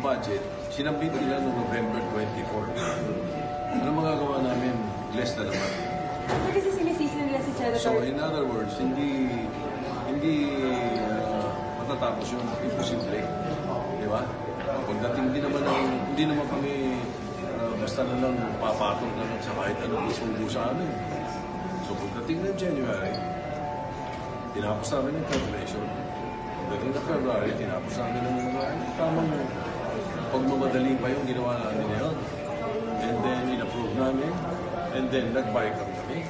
budget, sinabit nila noong November 24. Ano magagawa namin? Less na naman. Kasi sinisisi nila si Senator. So in other words, hindi matatapos yung imposible. Di ba? Pagdating hindi naman kami basta na lang papatong na lang sa kahit anong isubo sa amin. So pagdating ng January, tinapos namin yung calculation. Pagdating ng February, tinapos namin ng mga tamang pagmamadali pa yung ginawa namin ngayon. And then, in-approve namin. And then, nag-buy kami.